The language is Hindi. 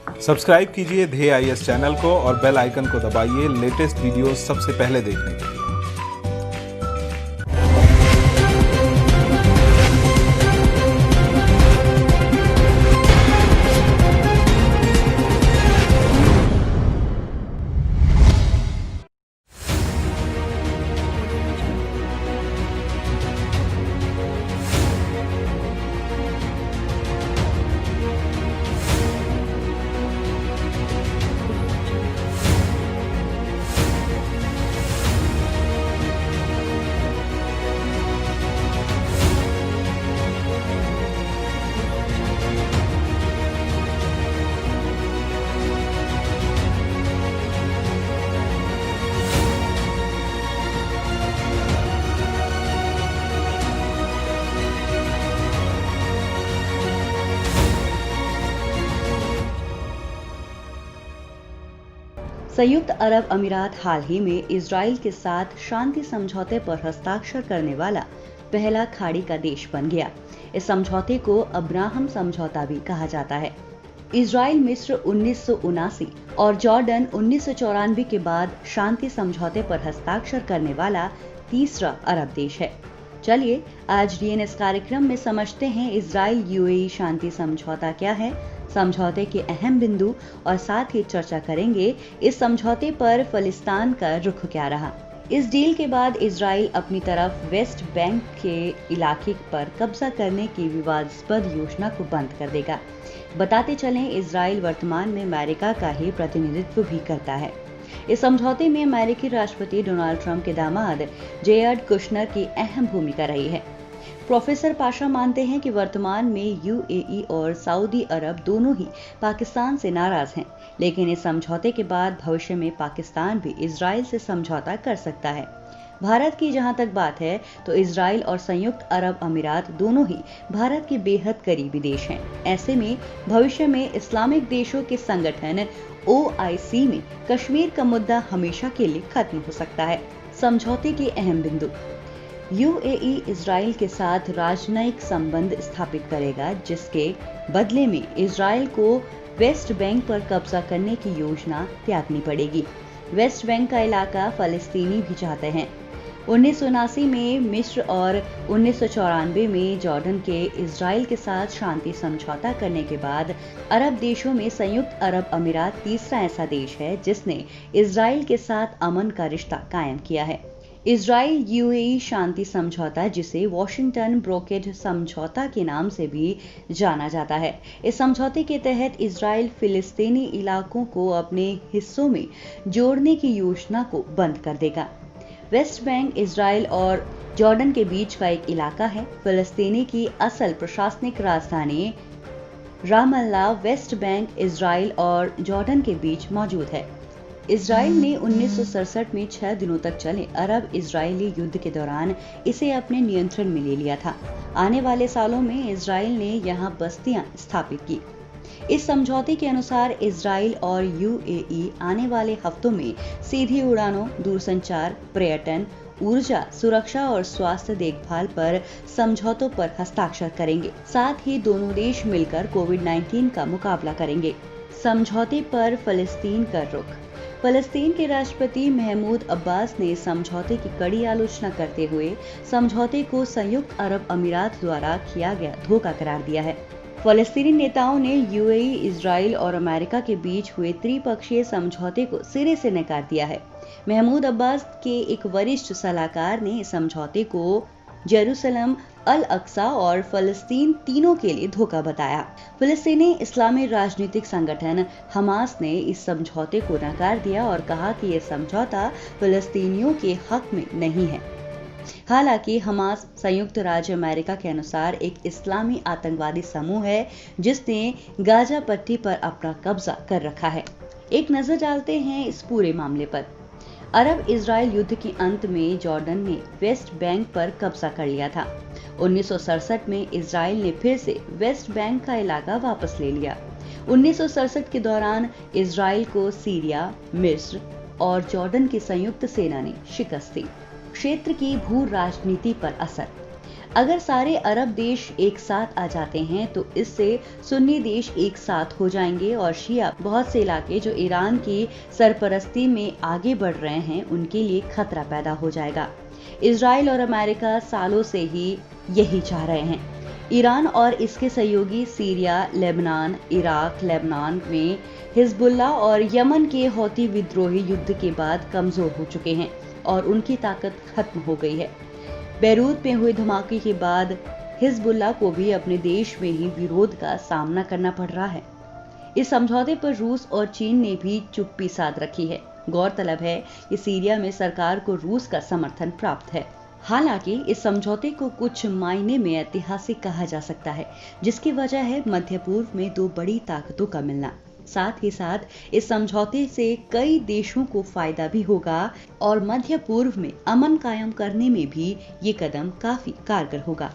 सब्सक्राइब कीजिए ध्येय आईएएस चैनल को और बेल आइकन को दबाइए लेटेस्ट वीडियो सबसे पहले देखने के लिए। संयुक्त अरब अमीरात हाल ही में इजराइल के साथ शांति समझौते पर हस्ताक्षर करने वाला पहला खाड़ी का देश बन गया। इस समझौते को अब्राहम समझौता भी कहा जाता है। इजराइल मिस्र 1979 और जॉर्डन 1994 के बाद शांति समझौते पर हस्ताक्षर करने वाला तीसरा अरब देश है। चलिए आज डीएनएस कार्यक्रम में समझते हैं इजराइल यूएई शांति समझौता क्या है, समझौते के अहम बिंदु और साथ ही चर्चा करेंगे इस समझौते पर फिलिस्तीन का रुख क्या रहा। इस डील के बाद इजराइल अपनी तरफ वेस्ट बैंक के इलाके पर कब्जा करने की विवादास्पद योजना को बंद कर देगा। बताते चलें इजराइल वर्तमान में अमेरिका का ही प्रतिनिधित्व भी करता है। इस समझौते में अमेरिकी राष्ट्रपति डोनाल्ड ट्रंप के दामाद जेयर्ड कुशनर की अहम भूमिका रही है। प्रोफेसर पाशा मानते हैं कि वर्तमान में यूएई और सऊदी अरब दोनों ही पाकिस्तान से नाराज हैं, लेकिन इस समझौते के बाद भविष्य में पाकिस्तान भी इजराइल से समझौता कर सकता है। भारत की जहां तक बात है तो इजराइल और संयुक्त अरब अमीरात दोनों ही भारत के बेहद करीबी देश हैं। ऐसे में भविष्य में इस्लामिक देशों के संगठन ओआईसी में कश्मीर का मुद्दा हमेशा के लिए खत्म हो सकता है। समझौते के अहम बिंदु: यूएई इजराइल के साथ राजनयिक संबंध स्थापित करेगा, जिसके बदले में इजराइल को वेस्ट बैंक पर कब्जा करने की योजना त्यागनी पड़ेगी। वेस्ट बैंक का इलाका फलस्तीनी भी चाहते हैं। 1979 में मिस्र और 1994 में जॉर्डन के इजराइल के साथ शांति समझौता करने के बाद अरब देशों में संयुक्त अरब अमीरात तीसरा ऐसा देश है जिसने इजराइल के साथ अमन का रिश्ता कायम किया है। इजराइल यूएई शांति समझौता, जिसे वॉशिंगटन ब्रोकेड समझौता के नाम से भी जाना जाता है, इस समझौते के तहत इजराइल फिलिस्तीनी इलाकों को अपने हिस्सों में जोड़ने की योजना को बंद कर देगा। वेस्ट बैंक इजराइल और जॉर्डन के बीच का एक इलाका है। फिलिस्तीनी की असल प्रशासनिक राजधानी रामल्ला वेस्ट बैंक इजराइल और जॉर्डन के बीच मौजूद है। इजराइल ने 1967 में 6 दिनों तक चले अरब इजरायली युद्ध के दौरान इसे अपने नियंत्रण में ले लिया था। आने वाले सालों में इजराइल ने यहां बस्तियां स्थापित की। इस समझौते के अनुसार इजराइल और यूएई आने वाले हफ्तों में सीधी उड़ानों, दूरसंचार, पर्यटन, ऊर्जा, सुरक्षा और स्वास्थ्य देखभाल पर समझौतों पर हस्ताक्षर करेंगे। साथ ही दोनों देश मिलकर कोविड-19 का मुकाबला करेंगे। समझौते पर फिलिस्तीन का रुख: फलस्तीन के राष्ट्रपति महमूद अब्बास ने समझौते की कड़ी आलोचना करते हुए समझौते को संयुक्त अरब अमीरात द्वारा किया गया धोखा करार दिया है। फलस्तीनी नेताओं ने यूएई, इजराइल और अमेरिका के बीच हुए त्रिपक्षीय समझौते को सिरे से नकार दिया है। महमूद अब्बास के एक वरिष्ठ सलाहकार ने इस समझौते को जेरूसलम, अल अक्सा और फलस्तीन तीनों के लिए धोखा बताया। फिलिस्तीनी इस्लामी राजनीतिक संगठन हमास ने इस समझौते को नकार दिया और कहा कि यह समझौता फिलिस्तीनियों के हक में नहीं है। हालांकि हमास संयुक्त राज्य अमेरिका के अनुसार एक इस्लामी आतंकवादी समूह है जिसने गाजा पट्टी पर अपना कब्जा कर रखा है। एक नजर डालते हैं इस पूरे मामले पर। अरब इजराइल युद्ध के अंत में जॉर्डन ने वेस्ट बैंक पर कब्जा कर लिया था। 1967 में इजराइल ने फिर से वेस्ट बैंक का इलाका वापस ले लिया। 1967 के दौरान इजराइल को सीरिया, मिस्र और जॉर्डन की संयुक्त सेना ने शिकस्त दी। क्षेत्र की भू राजनीति पर असर: अगर सारे अरब देश एक साथ आ जाते हैं तो इससे सुन्नी देश एक साथ हो जाएंगे और शिया बहुत से इलाके जो ईरान की सरपरस्ती में आगे बढ़ रहे हैं उनके लिए खतरा पैदा हो जाएगा। इजराइल और अमेरिका सालों से ही यही चाह रहे हैं। ईरान और इसके सहयोगी सीरिया, लेबनान, इराक, लेबनान में हिजबुल्ला और यमन के हौती विद्रोही युद्ध के बाद कमजोर हो चुके हैं और उनकी ताकत खत्म हो गई है। बेरूत में हुए धमाके के बाद हिजबुल्ला को भी अपने देश में ही विरोध का सामना करना पड़ रहा है। इस समझौते पर रूस और चीन ने भी चुप्पी साध रखी है। गौरतलब है कि सीरिया में सरकार को रूस का समर्थन प्राप्त है। हालांकि इस समझौते को कुछ मायने में ऐतिहासिक कहा जा सकता है, जिसकी वजह है मध्य पूर्व में दो बड़ी ताकतों का मिलना। साथ ही साथ इस समझौते से कई देशों को फायदा भी होगा और मध्य पूर्व में अमन कायम करने में भी ये कदम काफी कारगर होगा।